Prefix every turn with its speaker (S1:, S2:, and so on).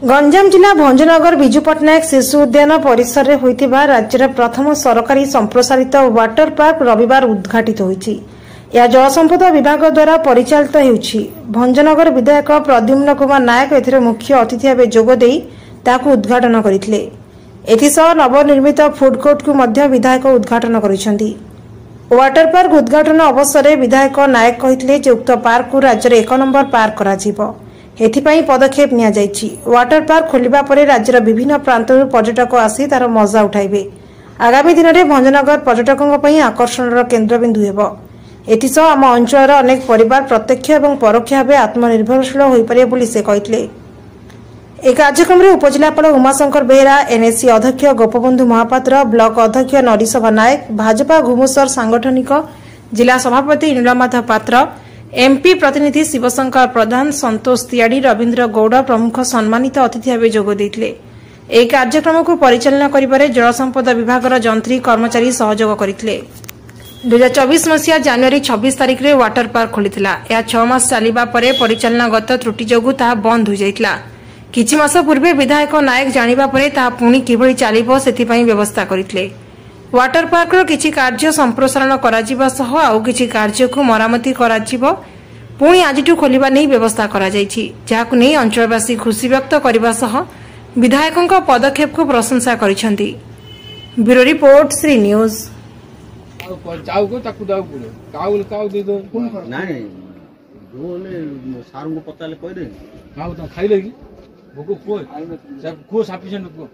S1: गंजाम जिला भंजनगर विजु पट्टनायक शिशु उद्यान परिसर में होइतिबा राज्यर प्रथम सरकारी संप्रसारित वाटर पार्क रविवार उद्घाटित होइछि। यह जलसंपद विभाग द्वारा परिचालित होउछि। भंजनगर विधायक प्रद्युम्न कुमार नायक एथिरे मुख्य अतिथि भाବେ जोग देई ताकू उद्घाटन करिथिले। एथिसह नवनिर्मित फूड कोर्ट को मध्य विधायक उद्घाटन करिसेंती। वाटर पार्क उद्घाटन अवसर में विधायक नायक कहिथिले जे उक्त पार्क को राज्य में 1 नंबर पार्क कराजिबो। एथिपाई पदक्षेप निया जाइछि। वाटर पार्क खोलिबा परे राज्यर विभिन्न प्रांतरु पर्यटक आसी तार मजा उठाइबे। आगामी दिन में भंजनगर पर्यटकों पई आकर्षणर केन्द्रबिंदु हेबो। एथिसह आम अंचलर अनेक परिवार प्रत्यक्ष और परोक्ष भावे आत्मनिर्भरशील होई पारे बोली से कहिथिले। एक कार्यक्रम में उपजिलापाल उमाशंकर बेहेरा, एनएससी अध्यक्ष गोपबंधु महापात्र, ब्लॉक अध्यक्ष नरिसभा नायक, भाजपा घुमुसर सांगठनिक जिला सभापति नीलमाधव पात्र, एमपी प्रतिनिधि शिवशंकर प्रधान, संतोष तियाड़ी, रवींद्र गौड़ प्रमुख सम्मानित अतिथि भाव जोग देथिले। ଏହି କାର୍ଯ୍ୟକ୍ରମକୁ ପରିଚାଳନା କରିବାରେ ଜଳସମ୍ପଦ ବିଭାଗର ଯନ୍ତ୍ରୀ କର୍ମଚାରୀ ସହଯୋଗ କରିଥିଲେ। 2024 ମସିହା ଜାନୁଆରୀ 26 ତାରିଖରେ ୱାଟର ପାର୍କ ଖୋଲିଥିଲା। ଏହା 6 ମାସ ଚାଲିବା ପରେ ପରିଚାଳନାଗତ ତ୍ରୁଟି ଯୋଗୁଁ ତାହା ବନ୍ଦ ହୋଇଯାଇଥିଲା। କିଛି ମାସ ପୂର୍ବେ ବିଧାୟକ ନାୟକ ଜାଣିବା ପରେ ତାହା ପୁଣି କିଭଳି ଚାଲିବ ସେଥିପାଇଁ ବ୍ୟବସ୍ଥା କରିଥିଲେ। वाटर पार्क किछि कार्य संप्रसारण कराजिबा सह आउ किछि कार्यकु मरामती कराजिबो। पुणी आजिठु खोलिबा नै व्यवस्था करा जाइछि, जाहाकु नै अंचलवासी खुशी व्यक्त करबा सह विधायकक पदक्षेप को प्रशंसा करिसेंती। Bureau report Shree news.
S2: चाउ को ताकु दाउ पुरो काउ दे दो नाही जोले सारु को पताले कह दे काउ त खाइले कि भोको को सफिशिएंट को